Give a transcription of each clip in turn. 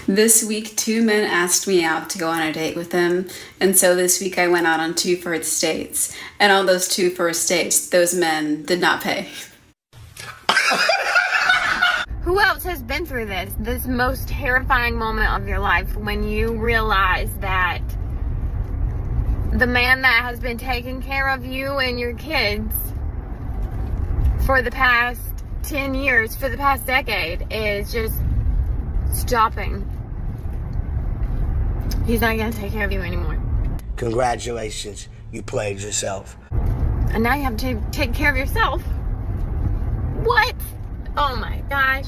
This week, two men asked me out to go on a date with them, and so this week I went out on two first dates. And on those two first dates, those men did not pay. Who else has been through this most terrifying moment of your life when you realize that the man that has been taking care of you and your kids for the past 10 years, for the past decade, is just stopping. He's not going to take care of you anymore. Congratulations, you played yourself. And now you have to take care of yourself. What? Oh my gosh.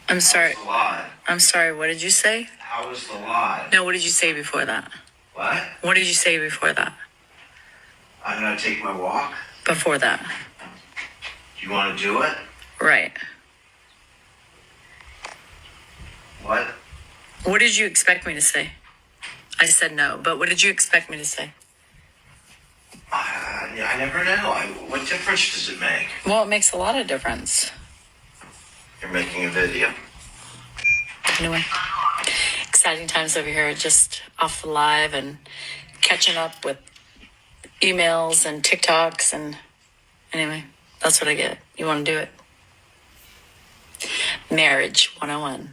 I'm sorry. How was the lie? I'm sorry, what did you say? How was the lie? No, what did you say before that? What? What did you say before that? I'm gonna take my walk? Before that. You wanna do it? Right. What? What did you expect me to say? I said no, but what did you expect me to say? I never know. What difference does it make? Well, it makes a lot of difference. You're making a video. Anyway, exciting times over here, just off the live and catching up with emails and TikToks, and anyway, that's what I get. You want to do it? Marriage 101.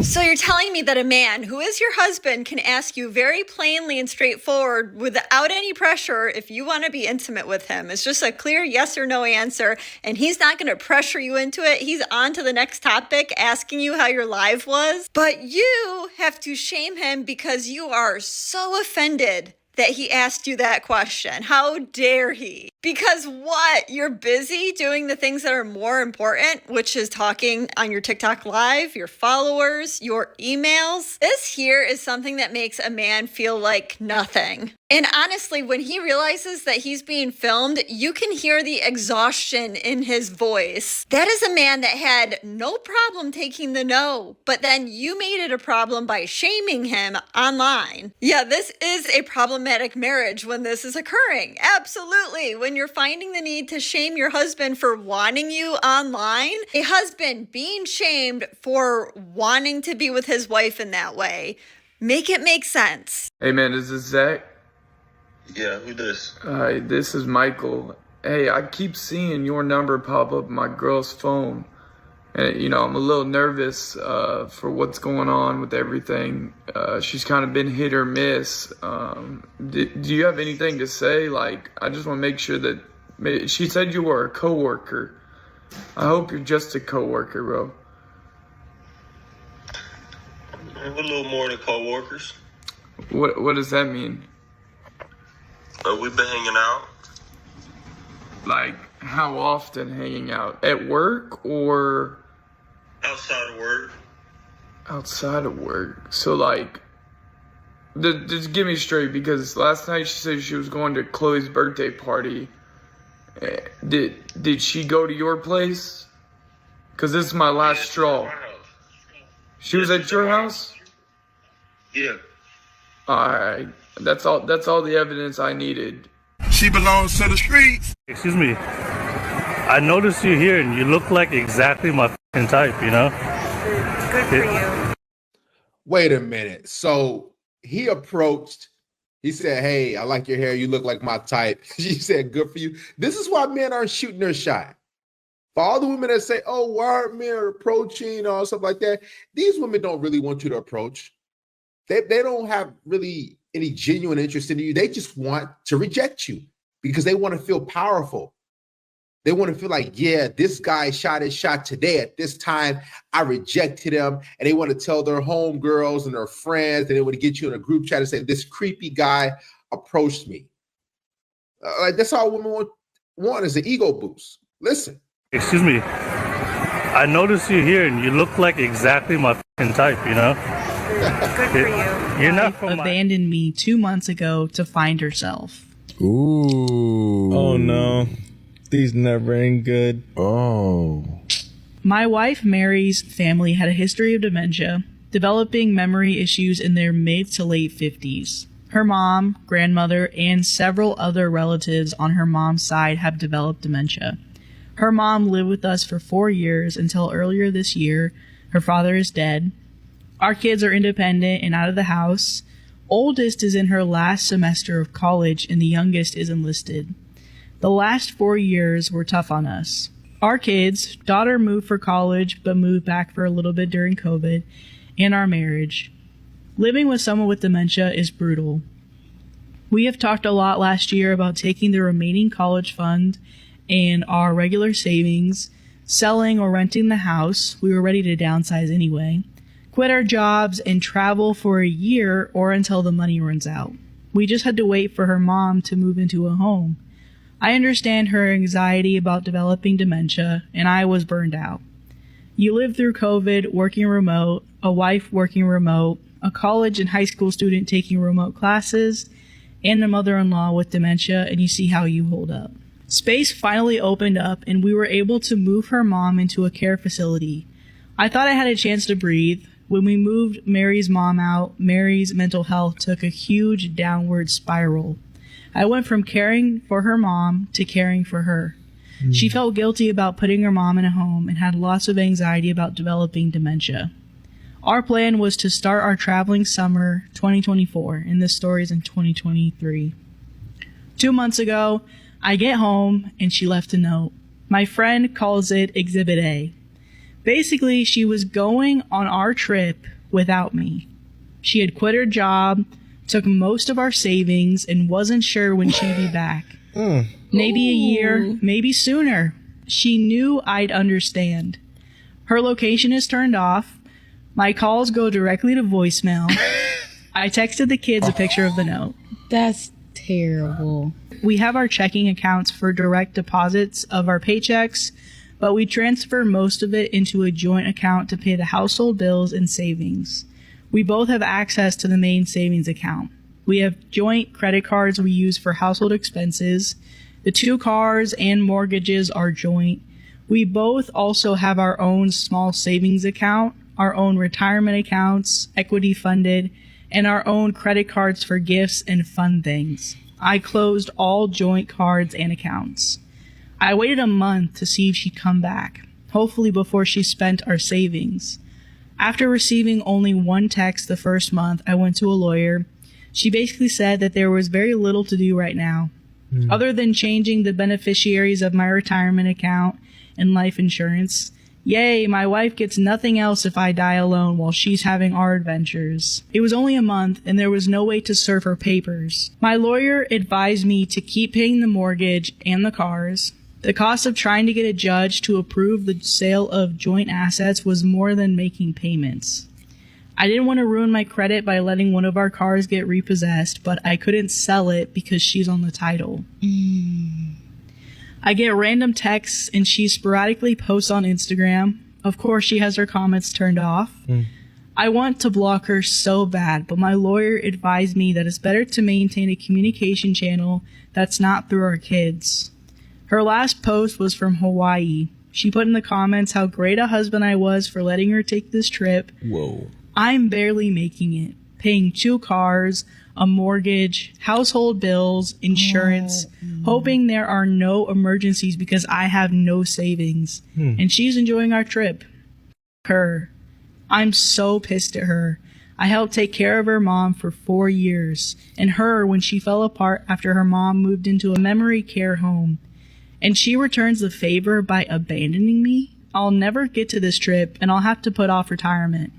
So you're telling me that a man who is your husband can ask you very plainly and straightforward without any pressure if you want to be intimate with him. It's just a clear yes or no answer, and he's not going to pressure you into it. He's on to the next topic, asking you how your live was. But you have to shame him because you are so offended that he asked you that question. How dare he? Because what? You're busy doing the things that are more important, which is talking on your TikTok live, your followers, your emails. This here is something that makes a man feel like nothing. And honestly, when he realizes that he's being filmed, you can hear the exhaustion in his voice. That is a man that had no problem taking the no, but then you made it a problem by shaming him online. Yeah, this is a problematic marriage when this is occurring. Absolutely. When you're finding the need to shame your husband for wanting you online, a husband being shamed for wanting to be with his wife in that way, make it make sense. Hey man, is this Zach? Yeah, who this? Hi, this is Michael. Hey, I keep seeing your number pop up on my girl's phone. And, I'm a little nervous for what's going on with everything. She's kind of been hit or miss. Do you have anything to say? Like, I just want to make sure that... She said you were a coworker. I hope you're just a coworker, bro. We're a little more than co-workers. What does that mean? We've been hanging out. Like, how often hanging out? At work or... Outside of work. Outside of work. So, like, just give me straight, because last night she said she was going to Chloe's birthday party. Did she go to your place? Because this is my last straw. She was at your house? Yeah. Alright. That's all the evidence I needed. She belongs to the streets. Excuse me. I noticed you here and you look like exactly my type, Good for you. Wait a minute. So he said, hey, I like your hair. You look like my type. She said, good for you. This is why men aren't shooting their shot. For all the women that say, oh, why aren't men approaching or stuff like that? These women don't really want you to approach. They don't have really any genuine interest in you. They just want to reject you because they want to feel powerful. They want to feel like, yeah, this guy shot his shot today at this time. I rejected him. And they want to tell their homegirls and their friends, and they want to get you in a group chat and say, this creepy guy approached me. That's all women want is an ego boost. Listen. Excuse me. I noticed you here and you look like exactly my type, Good for you. You're not from abandoned me 2 months ago to find herself. Ooh. Oh no. These never end good. Oh. My wife Mary's family had a history of dementia, developing memory issues in their mid to late 50s. Her mom, grandmother, and several other relatives on her mom's side have developed dementia. Her mom lived with us for 4 years until earlier this year, Her father is dead. Our kids are independent and out of the house. Oldest is in her last semester of college and the youngest is enlisted. The last 4 years were tough on us. Our kids, daughter moved for college but moved back for a little bit during COVID, and our marriage. Living with someone with dementia is brutal. We have talked a lot last year about taking the remaining college fund and our regular savings, selling or renting the house. We were ready to downsize anyway. Quit our jobs and travel for a year or until the money runs out. We just had to wait for her mom to move into a home. I understand her anxiety about developing dementia, and I was burned out. You live through COVID, working remote, a wife working remote, a college and high school student taking remote classes, and a mother-in-law with dementia, and you see how you hold up. Space finally opened up, and we were able to move her mom into a care facility. I thought I had a chance to breathe. When we moved Mary's mom out, Mary's mental health took a huge downward spiral. I went from caring for her mom to caring for her. She felt guilty about putting her mom in a home and had lots of anxiety about developing dementia. Our plan was to start our traveling summer 2024, and this story is in 2023. 2 months ago, I get home and she left a note. My friend calls it Exhibit A. Basically, she was going on our trip without me. She had quit her job, took most of our savings, and wasn't sure when she'd be back. Maybe a year, maybe sooner. She knew I'd understand. Her location is turned off. My calls go directly to voicemail. I texted the kids a picture of the note. That's terrible. We have our checking accounts for direct deposits of our paychecks, but we transfer most of it into a joint account to pay the household bills and savings. We both have access to the main savings account. We have joint credit cards we use for household expenses. The 2 cars and mortgages are joint. We both also have our own small savings account, our own retirement accounts, equity funded, and our own credit cards for gifts and fun things. I closed all joint cards and accounts. I waited a month to see if she'd come back, hopefully before she spent our savings. After receiving only 1 text the first month, I went to a lawyer. She basically said that there was very little to do right now, other than changing the beneficiaries of my retirement account and life insurance. Yay, my wife gets nothing else if I die alone while she's having our adventures. It was only a month, and there was no way to serve her papers. My lawyer advised me to keep paying the mortgage and the cars. The cost of trying to get a judge to approve the sale of joint assets was more than making payments. I didn't want to ruin my credit by letting one of our cars get repossessed, but I couldn't sell it because she's on the title. I get random texts and she sporadically posts on Instagram. Of course, she has her comments turned off. I want to block her so bad, but my lawyer advised me that it's better to maintain a communication channel that's not through our kids. Her last post was from Hawaii. She put in the comments how great a husband I was for letting her take this trip. Whoa. I'm barely making it, paying 2 cars, a mortgage, household bills, insurance, hoping there are no emergencies because I have no savings. And she's enjoying our trip. Her. I'm so pissed at her. I helped take care of her mom for 4 years, and her when she fell apart after her mom moved into a memory care home. And she returns the favor by abandoning me? I'll never get to this trip, and I'll have to put off retirement.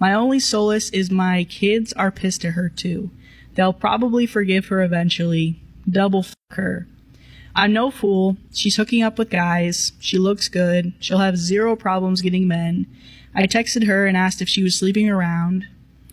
My only solace is my kids are pissed at her too. They'll probably forgive her eventually. Double fuck her. I'm no fool. She's hooking up with guys. She looks good. She'll have 0 problems getting men. I texted her and asked if she was sleeping around.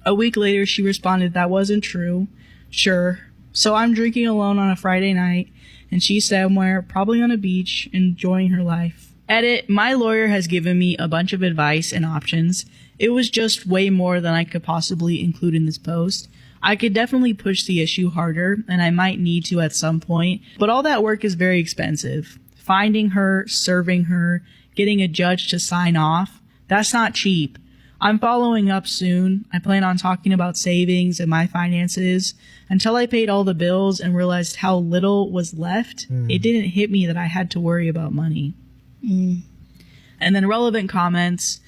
A week later, she responded that wasn't true. Sure. So I'm drinking alone on a Friday night, and she's somewhere, probably on a beach, enjoying her life. Edit, my lawyer has given me a bunch of advice and options. It was just way more than I could possibly include in this post. I could definitely push the issue harder, and I might need to at some point, but all that work is very expensive. Finding her, serving her, getting a judge to sign off, that's not cheap. I'm following up soon. I plan on talking about savings and my finances. Until I paid all the bills and realized how little was left, it didn't hit me that I had to worry about money. And then relevant comments.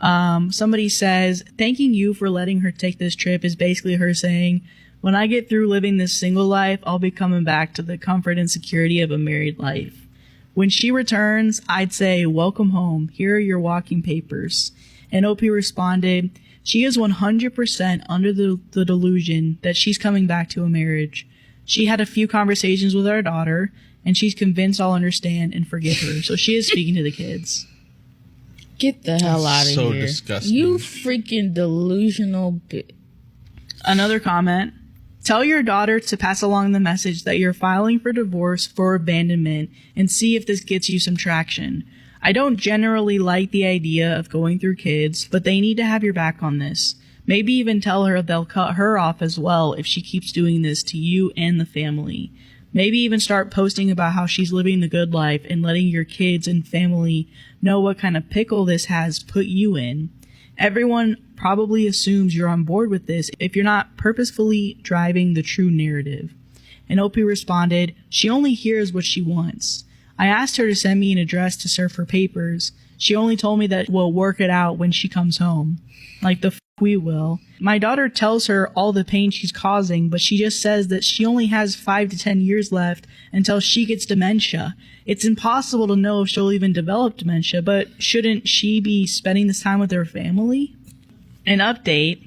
Somebody says, thanking you for letting her take this trip is basically her saying, when I get through living this single life, I'll be coming back to the comfort and security of a married life. When she returns, I'd say, welcome home. Here are your walking papers. And Opie responded, she is 100% under the delusion that she's coming back to a marriage. She had a few conversations with our daughter, and she's convinced I'll understand and forgive her. So she is speaking to the kids. Get the hell out of here. So disgusting. You freaking delusional bitch. Another comment. Tell your daughter to pass along the message that you're filing for divorce for abandonment and see if this gets you some traction. I don't generally like the idea of going through kids, but they need to have your back on this. Maybe even tell her they'll cut her off as well if she keeps doing this to you and the family. Maybe even start posting about how she's living the good life and letting your kids and family know what kind of pickle this has put you in. Everyone probably assumes you're on board with this if you're not purposefully driving the true narrative. And Opie responded, she only hears what she wants. I asked her to send me an address to serve her papers. She only told me that we'll work it out when she comes home. Like the we will. My daughter tells her all the pain she's causing, but she just says that she only has 5 to 10 years left until she gets dementia. It's impossible to know if she'll even develop dementia, but shouldn't she be spending this time with her family? An update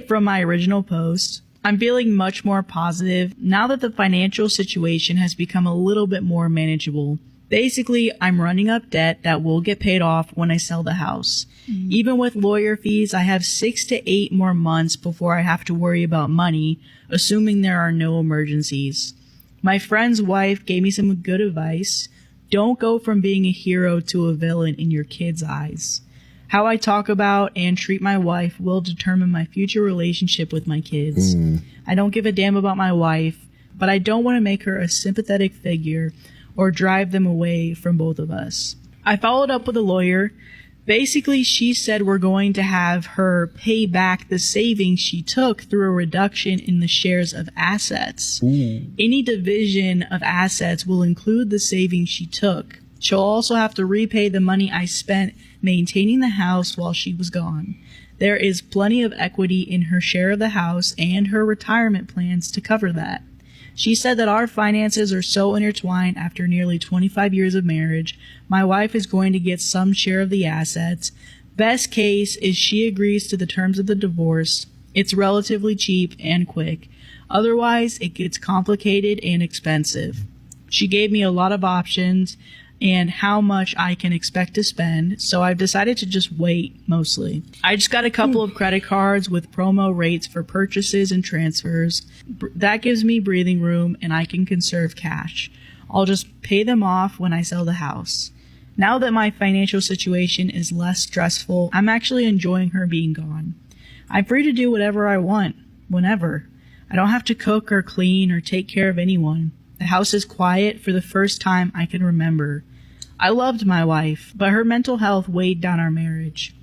from my original post. I'm feeling much more positive now that the financial situation has become a little bit more manageable. Basically, I'm running up debt that will get paid off when I sell the house. Even with lawyer fees, I have 6 to 8 more months before I have to worry about money, assuming there are no emergencies. My friend's wife gave me some good advice. Don't go from being a hero to a villain in your kids' eyes. How I talk about and treat my wife will determine my future relationship with my kids. I don't give a damn about my wife, but I don't want to make her a sympathetic figure or drive them away from both of us. I followed up with a lawyer. Basically, she said we're going to have her pay back the savings she took through a reduction in the shares of assets. Any division of assets will include the savings she took. She'll also have to repay the money I spent maintaining the house while she was gone. There is plenty of equity in her share of the house and her retirement plans to cover that. She said that our finances are so intertwined after nearly 25 years of marriage, my wife is going to get some share of the assets. Best case is she agrees to the terms of the divorce. It's relatively cheap and quick. Otherwise, it gets complicated and expensive. She gave me a lot of options and how much I can expect to spend, so I've decided to just wait, mostly. I just got a couple of credit cards with promo rates for purchases and transfers. That gives me breathing room and I can conserve cash. I'll just pay them off when I sell the house. Now that my financial situation is less stressful, I'm actually enjoying her being gone. I'm free to do whatever I want, whenever. I don't have to cook or clean or take care of anyone. The house is quiet for the first time I can remember. I loved my wife, but her mental health weighed down our marriage.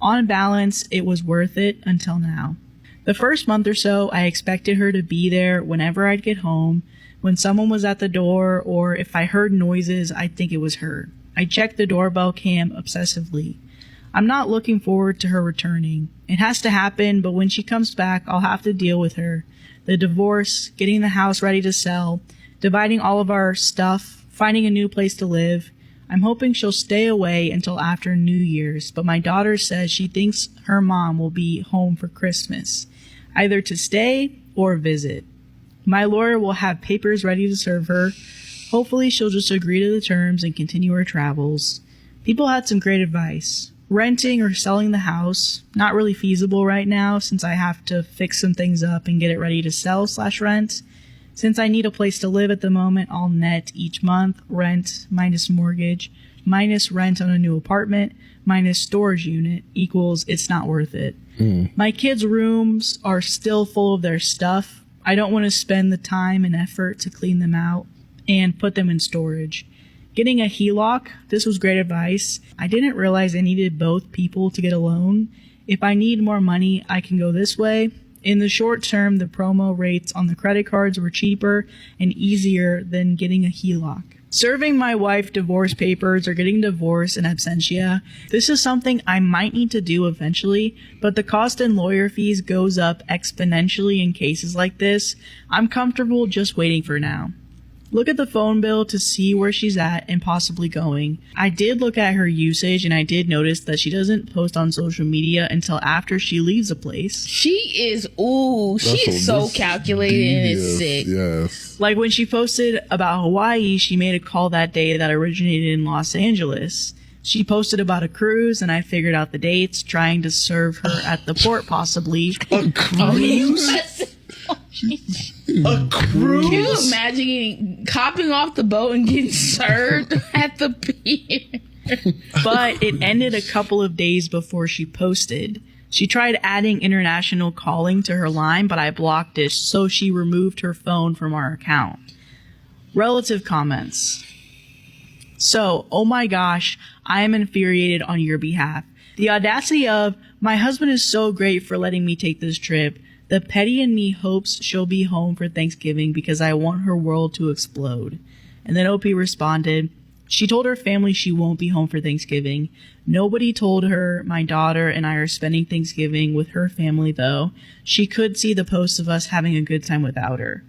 On balance, it was worth it until now. The first month or so, I expected her to be there whenever I'd get home. When someone was at the door or if I heard noises, I'd think it was her. I checked the doorbell cam obsessively. I'm not looking forward to her returning. It has to happen, but when she comes back, I'll have to deal with her. The divorce, getting the house ready to sell, dividing all of our stuff, finding a new place to live. I'm hoping she'll stay away until after New Year's, but my daughter says she thinks her mom will be home for Christmas, either to stay or visit. My lawyer will have papers ready to serve her. Hopefully she'll just agree to the terms and continue her travels. People had some great advice. Renting or selling the house, not really feasible right now since I have to fix some things up and get it ready to sell/rent. Since I need a place to live at the moment, I'll net each month rent minus mortgage minus rent on a new apartment minus storage unit equals it's not worth it. My kids' rooms are still full of their stuff. I don't want to spend the time and effort to clean them out and put them in storage. Getting a HELOC, this was great advice. I didn't realize I needed both people to get a loan. If I need more money, I can go this way. In the short term, the promo rates on the credit cards were cheaper and easier than getting a HELOC. Serving my wife divorce papers or getting divorced in absentia, this is something I might need to do eventually, but the cost in lawyer fees goes up exponentially in cases like this. I'm comfortable just waiting for now. Look at the phone bill to see where she's at and possibly going. I did look at her usage and I did notice that she doesn't post on social media until after she leaves a place. She is so calculated and it's sick. Yes. Like when she posted about Hawaii, she made a call that day that originated in Los Angeles. She posted about a cruise and I figured out the dates, trying to serve her at the port possibly. A cruise? A cruise? Can you imagine hopping off the boat and getting served at the pier? But it ended a couple of days before she posted. She tried adding international calling to her line, but I blocked it, so she removed her phone from our account. Relative comments. So, oh my gosh, I am infuriated on your behalf. The audacity of, my husband is so great for letting me take this trip. The petty in me hopes she'll be home for Thanksgiving because I want her world to explode. And then OP responded, she told her family she won't be home for Thanksgiving. Nobody told her my daughter and I are spending Thanksgiving with her family, though. She could see the posts of us having a good time without her.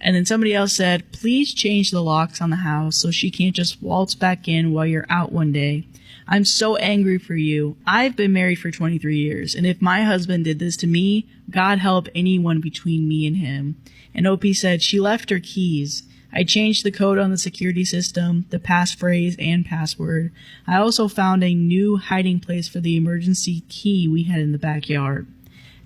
And then somebody else said, please change the locks on the house so she can't just waltz back in while you're out one day. I'm so angry for you. I've been married for 23 years, and if my husband did this to me, God help anyone between me and him. And OP said she left her keys. I changed the code on the security system, the passphrase, and password. I also found a new hiding place for the emergency key we had in the backyard.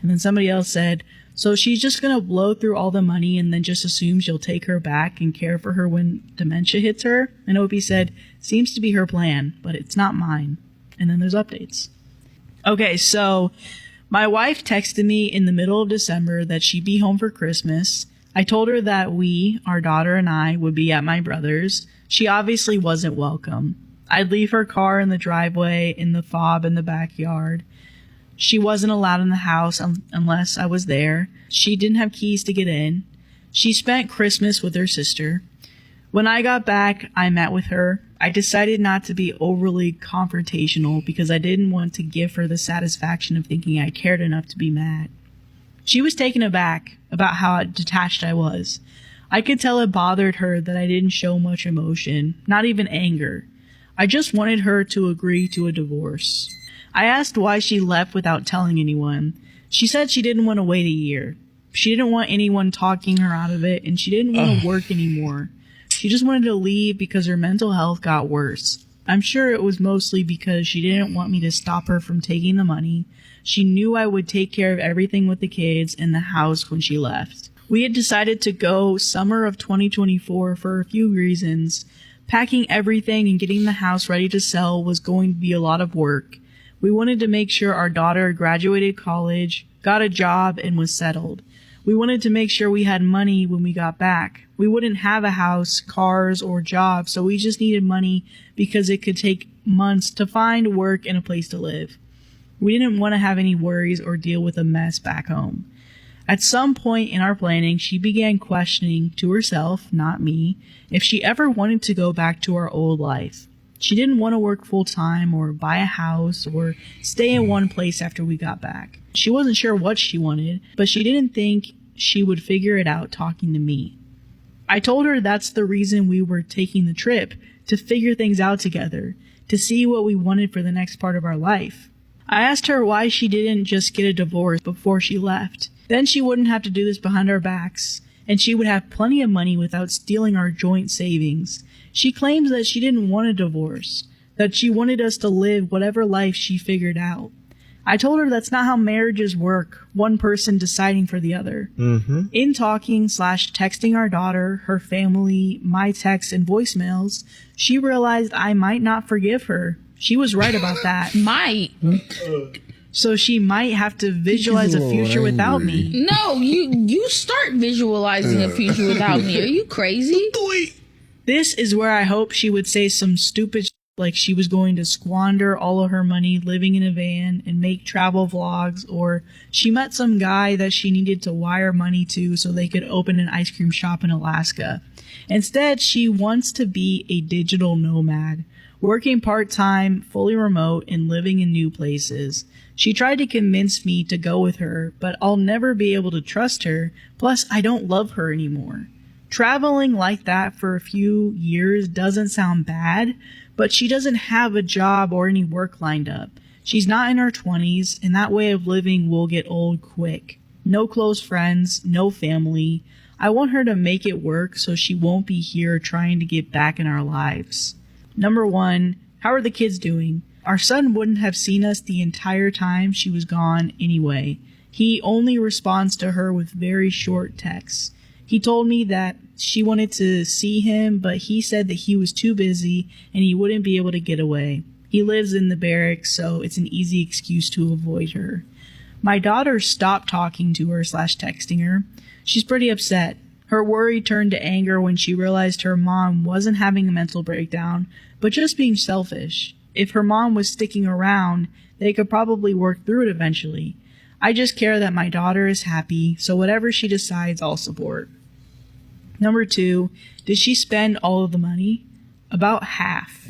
And then somebody else said, so she's just going to blow through all the money and then just assumes you'll take her back and care for her when dementia hits her? And OP said, seems to be her plan, but it's not mine. And then there's updates. Okay, so my wife texted me in the middle of December that she'd be home for Christmas. I told her that we, our daughter and I, would be at my brother's. She obviously wasn't welcome. I'd leave her car in the driveway, in the fob in the backyard. She wasn't allowed in the house unless I was there. She didn't have keys to get in. She spent Christmas with her sister. When I got back, I met with her. I decided not to be overly confrontational because I didn't want to give her the satisfaction of thinking I cared enough to be mad. She was taken aback about how detached I was. I could tell it bothered her that I didn't show much emotion, not even anger. I just wanted her to agree to a divorce. I asked why she left without telling anyone. She said she didn't want to wait a year. She didn't want anyone talking her out of it, and she didn't want to work anymore. She just wanted to leave because her mental health got worse. I'm sure it was mostly because she didn't want me to stop her from taking the money. She knew I would take care of everything with the kids and the house when she left. We had decided to go summer of 2024 for a few reasons. Packing everything and getting the house ready to sell was going to be a lot of work. We wanted to make sure our daughter graduated college, got a job, and was settled. We wanted to make sure we had money when we got back. We wouldn't have a house, cars, or job, so we just needed money because it could take months to find work and a place to live. We didn't want to have any worries or deal with a mess back home. At some point in our planning, she began questioning to herself, not me, if she ever wanted to go back to our old life. She didn't want to work full-time or buy a house or stay in one place after we got back. She wasn't sure what she wanted, but she didn't think she would figure it out talking to me. I told her that's the reason we were taking the trip, to figure things out together, to see what we wanted for the next part of our life. I asked her why she didn't just get a divorce before she left. Then she wouldn't have to do this behind our backs, and she would have plenty of money without stealing our joint savings. She claims that she didn't want a divorce, that she wanted us to live whatever life she figured out. I told her that's not how marriages work, one person deciding for the other. In talking/texting our daughter, her family, my texts and voicemails, she realized I might not forgive her. She was right about that. Might. So she might have to visualize a future without me. No, you start visualizing a future without me. Are you crazy? This is where I hope she would say some stupid like she was going to squander all of her money living in a van and make travel vlogs, or she met some guy that she needed to wire money to so they could open an ice cream shop in Alaska. Instead, she wants to be a digital nomad, working part-time, fully remote, and living in new places. She tried to convince me to go with her, but I'll never be able to trust her, plus I don't love her anymore. Traveling like that for a few years doesn't sound bad, but she doesn't have a job or any work lined up. She's not in her 20s, and that way of living will get old quick. No close friends, no family. I want her to make it work so she won't be here trying to get back in our lives. Number 1, how are the kids doing? Our son wouldn't have seen us the entire time she was gone anyway. He only responds to her with very short texts. He told me that she wanted to see him, but he said that he was too busy and he wouldn't be able to get away. He lives in the barracks, so it's an easy excuse to avoid her. My daughter stopped talking to her / texting her. She's pretty upset. Her worry turned to anger when she realized her mom wasn't having a mental breakdown, but just being selfish. If her mom was sticking around, they could probably work through it eventually. I just care that my daughter is happy, so whatever she decides, I'll support. Number 2, did she spend all of the money? About half.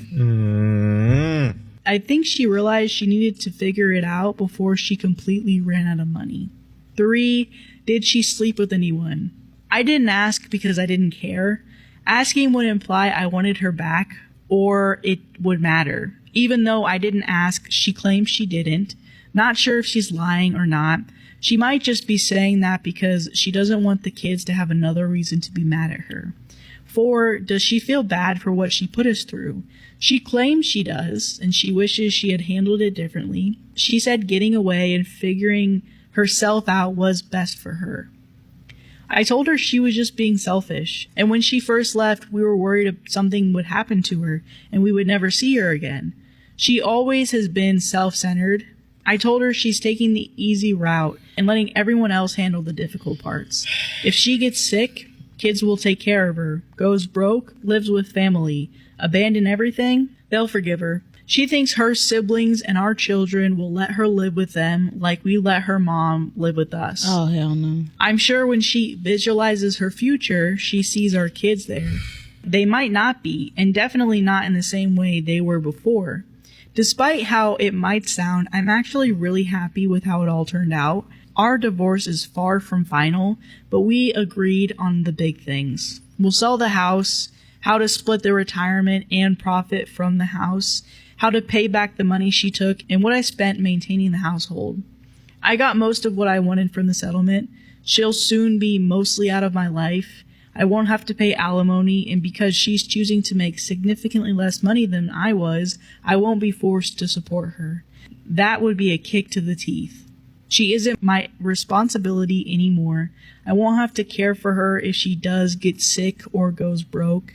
I think she realized she needed to figure it out before she completely ran out of money. 3, did she sleep with anyone? I didn't ask because I didn't care. Asking would imply I wanted her back, or it would matter. Even though I didn't ask, she claims she didn't. Not sure if she's lying or not. She might just be saying that because she doesn't want the kids to have another reason to be mad at her. 4, does she feel bad for what she put us through? She claims she does, and she wishes she had handled it differently. She said getting away and figuring herself out was best for her. I told her she was just being selfish, and when she first left, we were worried something would happen to her and we would never see her again. She always has been self-centered. I told her she's taking the easy route and letting everyone else handle the difficult parts. If she gets sick, kids will take care of her, goes broke, lives with family, abandon everything, they'll forgive her. She thinks her siblings and our children will let her live with them like we let her mom live with us. Oh, hell no. I'm sure when she visualizes her future, she sees our kids there. They might not be, and definitely not in the same way they were before. Despite how it might sound, I'm actually really happy with how it all turned out. Our divorce is far from final, but we agreed on the big things. We'll sell the house, how to split the retirement and profit from the house, how to pay back the money she took, and what I spent maintaining the household. I got most of what I wanted from the settlement. She'll soon be mostly out of my life. I won't have to pay alimony, and because she's choosing to make significantly less money than I was, I won't be forced to support her. That would be a kick to the teeth. She isn't my responsibility anymore. I won't have to care for her if she does get sick or goes broke.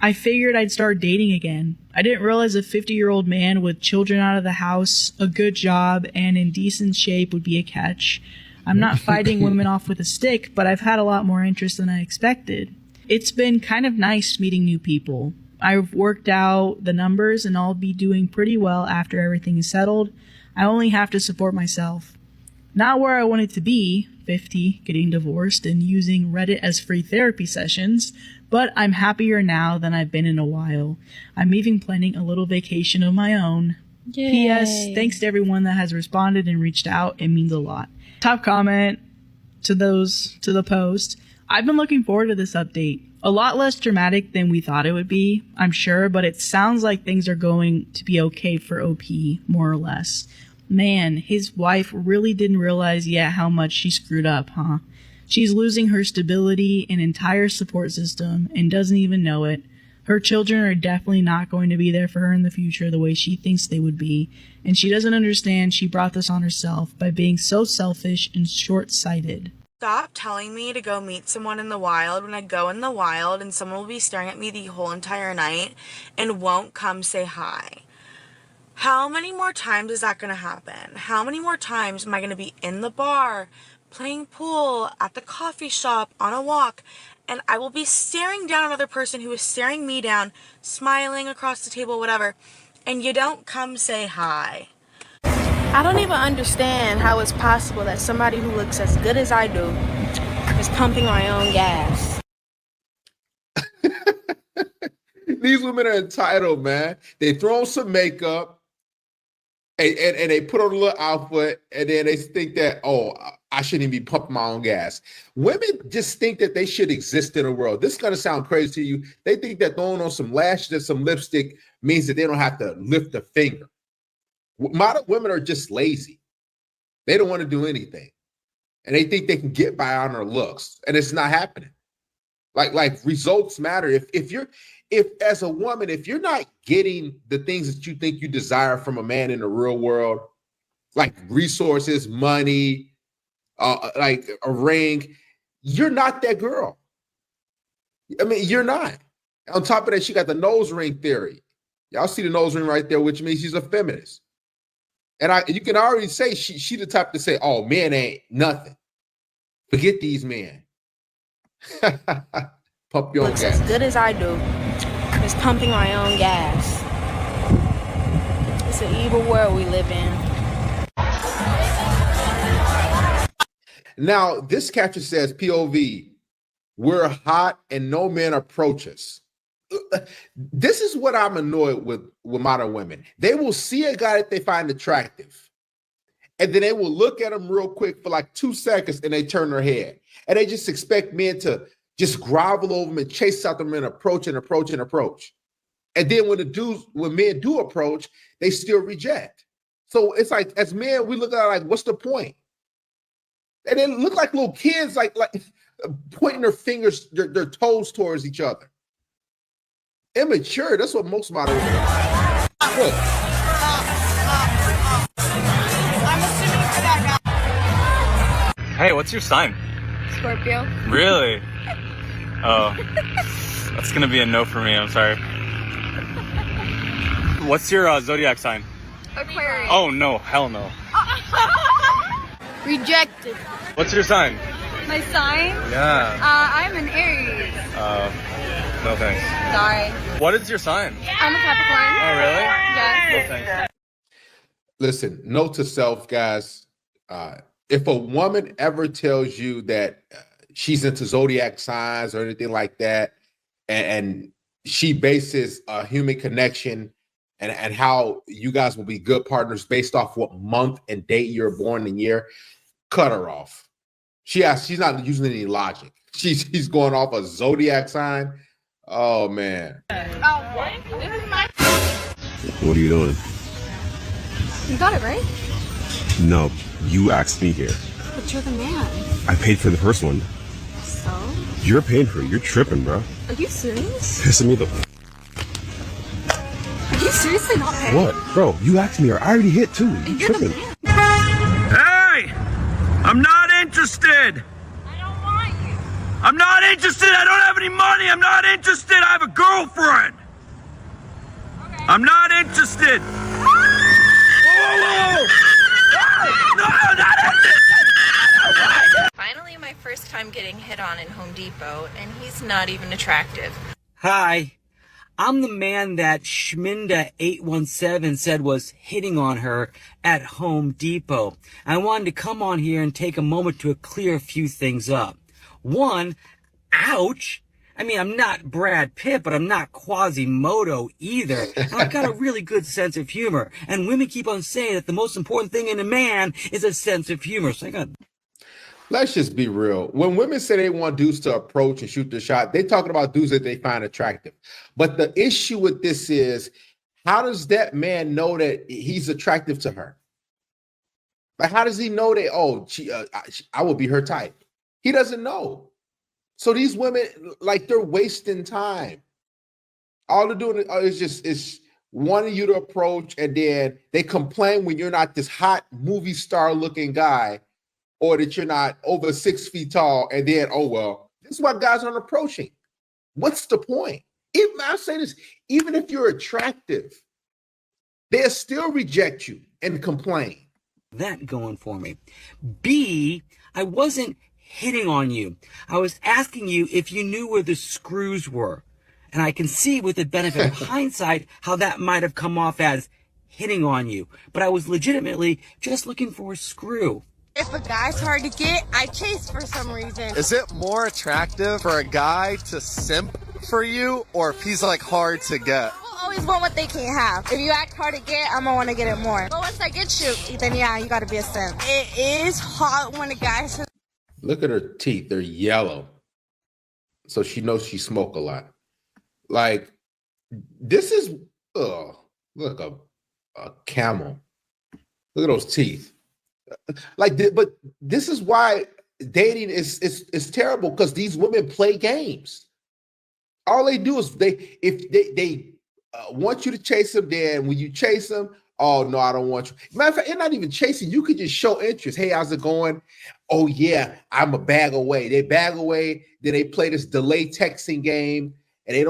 I figured I'd start dating again. I didn't realize a 50-year-old man with children out of the house, a good job, and in decent shape would be a catch. I'm not fighting women off with a stick, but I've had a lot more interest than I expected. It's been kind of nice meeting new people. I've worked out the numbers and I'll be doing pretty well after everything is settled. I only have to support myself. Not where I wanted to be, 50, getting divorced and using Reddit as free therapy sessions, but I'm happier now than I've been in a while. I'm even planning a little vacation of my own. Yay. P.S. Thanks to everyone that has responded and reached out. It means a lot. Top comment to the post. I've been looking forward to this update. A lot less dramatic than we thought it would be, I'm sure, but it sounds like things are going to be okay for OP, more or less. Man, his wife really didn't realize yet how much she screwed up, huh? She's losing her stability and entire support system and doesn't even know it. Her children are definitely not going to be there for her in the future the way she thinks they would be, and she doesn't understand she brought this on herself by being so selfish and short-sighted. Stop telling me to go meet someone in the wild when I go in the wild and someone will be staring at me the whole entire night and won't come say hi. How many more times is that going to happen? How many more times am I going to be in the bar, playing pool, at the coffee shop, on a walk, and I will be staring down another person who is staring me down, smiling across the table, whatever, and you don't come say hi. I don't even understand how it's possible that somebody who looks as good as I do is pumping my own gas. These women are entitled, man. They throw on some makeup and they put on a little outfit, and then they think that, oh, I shouldn't even be pumping my own gas. Women just think that they should exist in the world. This is going to sound crazy to you. They think that throwing on some lashes and some lipstick means that they don't have to lift a finger. Modern women are just lazy. They don't want to do anything. And they think they can get by on their looks. And it's not happening. Like results matter. If as a woman, if you're not getting the things that you think you desire from a man in the real world, like resources, money, like a ring, you're not that girl. I mean, you're not. On top of that, she got the nose ring theory. Y'all see the nose ring right there, which means she's a feminist. And you can already say she the type to say, oh, men ain't nothing. Forget these men. Pump your own Looks gas. as good as I do is pumping my own gas. It's an evil world we live in. Now, this catcher says, POV, we're hot and no men approach us. This is what I'm annoyed with modern women. They will see a guy that they find attractive, and then they will look at him real quick for like 2 seconds, and they turn their head. And they just expect men to just grovel over them and chase out the men, approach and approach and approach. And then when men do approach, they still reject. So it's like, as men, we look at it like, what's the point? And they look like little kids, like pointing their fingers, their toes towards each other. Immature. That's what most modern women are. Look. Hey, what's your sign? Scorpio. Really? Oh, that's gonna be a no for me. I'm sorry. What's your zodiac sign? Aquarius. Oh no, hell no. Rejected. What's your sign? My sign? Yeah. I'm an Aries. No thanks. Sorry. What is your sign? I'm a Capricorn. Oh really? Yes. No thanks. Listen, note to self, guys. If a woman ever tells you that she's into zodiac signs or anything like that, and she bases a human connection and how you guys will be good partners based off what month and date you're born and year, cut her off. She's not using any logic. She's going off a zodiac sign. Oh man. What? This is my. What are you doing? You got it right. No, you asked me here. But you're the man. I paid for the first one. So? You're paying for it. You're tripping, bro. Are you serious? Pissing me the. Are you seriously not paying? What, bro? You asked me. I already hit too. You're tripping. Hey! I'm not interested! I don't want you. I'm not interested! I don't have any money! I'm not interested! I have a girlfriend! Okay. I'm not interested! Whoa! No, not interested! Finally, my first time getting hit on in Home Depot, and he's not even attractive. Hi, I'm the man that Schminda817 said was hitting on her at Home Depot. I wanted to come on here and take a moment to clear a few things up. One, ouch. I mean, I'm not Brad Pitt, but I'm not Quasimodo either. And I've got a really good sense of humor. And women keep on saying that the most important thing in a man is a sense of humor. So I got... Let's just be real. When women say they want dudes to approach and shoot the shot, they're talking about dudes that they find attractive. But the issue with this is, how does that man know that he's attractive to her? Like, how does he know that, oh, I will be her type? He doesn't know. So these women, like, they're wasting time. All they're doing is wanting you to approach, and then they complain when you're not this hot movie star looking guy, or that you're not over 6 feet tall, and then, oh, well, this is why guys aren't approaching. What's the point? I say this, even if you're attractive, they'll still reject you and complain. that going for me. B, I wasn't hitting on you. I was asking you if you knew where the screws were. And I can see with the benefit of hindsight how that might have come off as hitting on you. But I was legitimately just looking for a screw. If a guy's hard to get, I chase for some reason. Is it more attractive for a guy to simp for you, or if he's like hard to get? People always want what they can't have. If you act hard to get, I'm gonna want to get it more. But once I get you, then yeah, you gotta be a simp. It is hot when a guy says. Look at her teeth. They're yellow. So she knows she smoked a lot. Like, this is, look, a camel. Look at those teeth. Like, but this is why dating is terrible, because these women play games. All they do is they want you to chase them. Then when you chase them, oh no, I don't want you. Matter of fact, they're not even chasing. You could just show interest. Hey, how's it going? Oh yeah, I'm a bag away. They bag away. Then they play this delay texting game, and they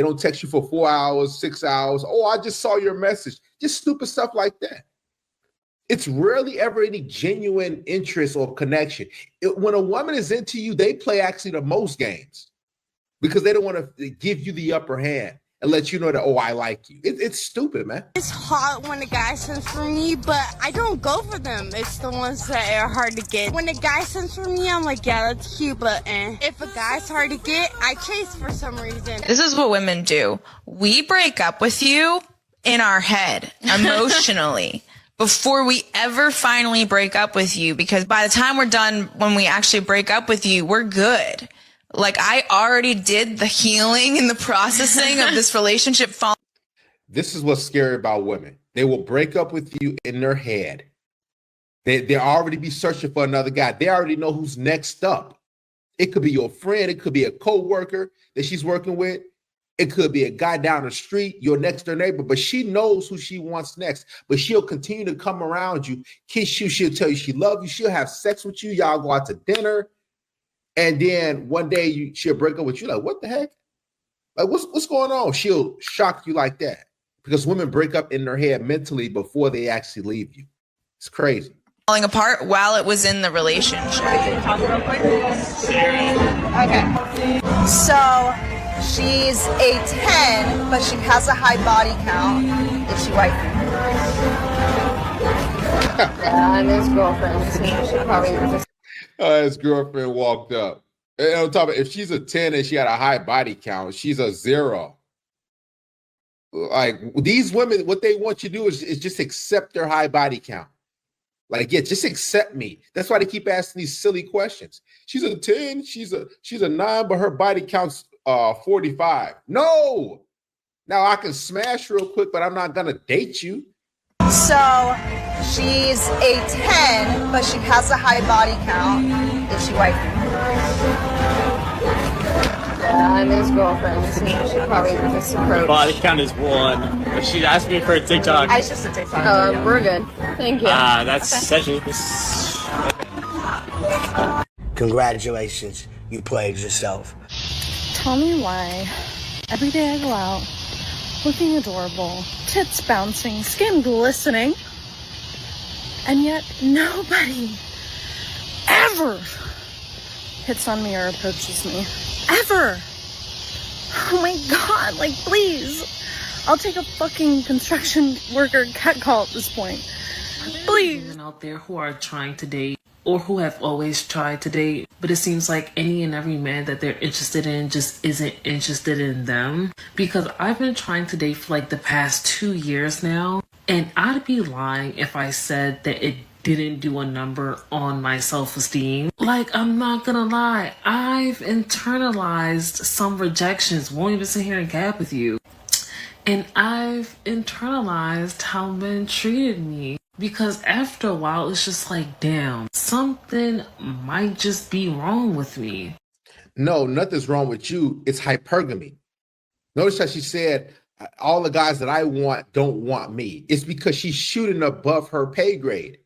don't text you for 4 hours, 6 hours. Oh, I just saw your message. Just stupid stuff like that. It's rarely ever any genuine interest or connection. When a woman is into you, they play actually the most games because they don't want to give you the upper hand and let you know that, oh, I like you. It's stupid, man. It's hot when a guy sends for me, but I don't go for them. It's the ones that are hard to get. When a guy sends for me, I'm like, yeah, that's cute, but If a guy's hard to get, I chase for some reason. This is what women do. We break up with you in our head, emotionally. Before we ever finally break up with you, because by the time we're done, when we actually break up with you, we're good. Like, I already did the healing and the processing of this relationship. This is what's scary about women. They will break up with you in their head. They'll already be searching for another guy. They already know who's next up. It could be your friend. It could be a co-worker that she's working with. It could be a guy down the street, your next door neighbor, but she knows who she wants next. But she'll continue to come around you, kiss you. She'll tell you she loves you. She'll have sex with you. Y'all go out to dinner. And then one day she'll break up with you. Like, what the heck? Like, what's going on? She'll shock you like that because women break up in their head mentally before they actually leave you. It's crazy. Falling apart while it was in the relationship. Okay. So she's a 10, but she has a high body count. Is she white? I'm his girlfriend. So she should probably just. His girlfriend walked up. And on top of it, if she's a 10 and she had a high body count, she's a 0. Like, these women, what they want you to do is just accept their high body count. Like, yeah, just accept me. That's why they keep asking these silly questions. She's a 10, she's a 9, but her body counts 45. No. Now I can smash real quick, but I'm not gonna date you. So she's a 10, but she has a high body count. Is she white? Yeah, I'm his girlfriend. So she should probably just approach. Body count is 1. But she asked me for a TikTok. It's just a TikTok. We're good. Thank you. That's essentially. Congratulations, you played yourself. Tell me why every day I go out looking adorable, tits bouncing, skin glistening, and yet nobody ever hits on me or approaches me. Ever. Oh my god, like, please. I'll take a fucking construction worker cat call at this point. Please. Women out there who are trying to date or who have always tried to date, but it seems like any and every man that they're interested in just isn't interested in them. Because I've been trying to date for like the past 2 years now, and I'd be lying if I said that it didn't do a number on my self-esteem. Like, I'm not gonna lie, I've internalized some rejections. Won't even sit here and gab with you. And I've internalized how men treated me. Because after a while, it's just like, damn, something might just be wrong with me. No, nothing's wrong with you. It's hypergamy. Notice how she said, all the guys that I want don't want me. It's because she's shooting above her pay grade.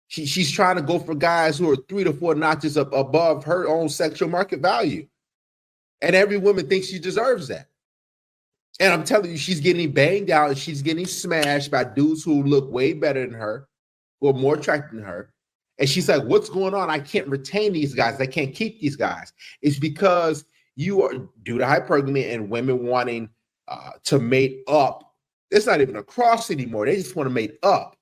She's trying to go for guys who are 3 to 4 notches above her own sexual market value. And every woman thinks she deserves that. And I'm telling you, she's getting banged out and she's getting smashed by dudes who look way better than her, who are more attractive than her. And she's like, what's going on? I can't retain these guys. I can't keep these guys. It's because you are, due to hypergamy and women wanting to mate up. It's not even a cross anymore. They just want to mate up.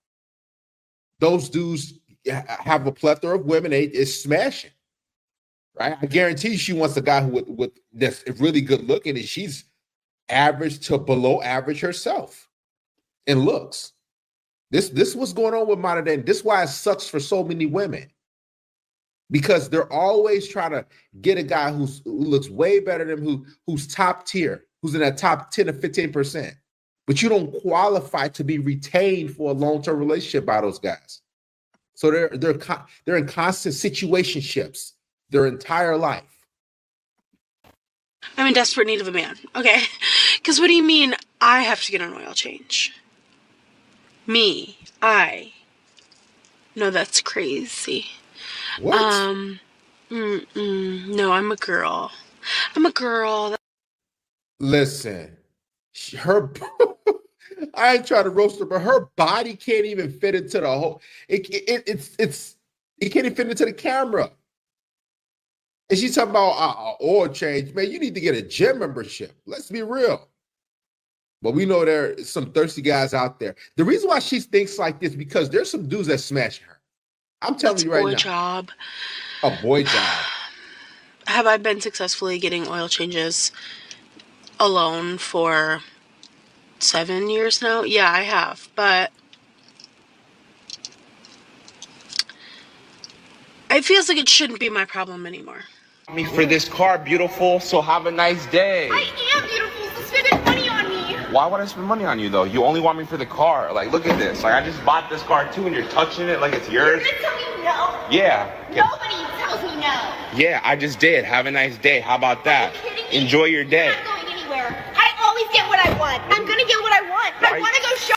Those dudes have a plethora of women. It's smashing, right? I guarantee she wants a guy who that's really good looking, and she's average to below average herself in looks. This what's going on with modern day. This is why it sucks for so many women, because they're always trying to get a guy who looks way better than who's top tier, who's in that top 10 or 15%. But you don't qualify to be retained for a long-term relationship by those guys. So they're in constant situationships their entire life. I'm in desperate need of a man. Okay. Because what do you mean I have to get an oil change? Me. No, that's crazy. What? No, I'm a girl. I'm a girl. Listen, her, I ain't trying to roast her, but her body can't even fit into the whole, it can't even fit into the camera. And she's talking about oil change. Man, you need to get a gym membership. Let's be real. But we know there are some thirsty guys out there. The reason why she thinks like this, because there's some dudes that smash her. I'm telling you right now. Boy job. A boy job. Have I been successfully getting oil changes alone for 7 years now? Yeah, I have. But it feels like it shouldn't be my problem anymore. Me for this car, beautiful, so have a nice day. I am beautiful, so spend money on me. Why would I spend money on you though? You only want me for the car. Like, look at this. Like, I just bought this car too and you're touching it like it's yours. You're gonna tell me no? Yeah. Nobody tells me no. Yeah, I just did. Have a nice day. How about that? Enjoy your day. I'm not going anywhere. I always get what I want. I'm gonna get what I want. I wanna go shopping.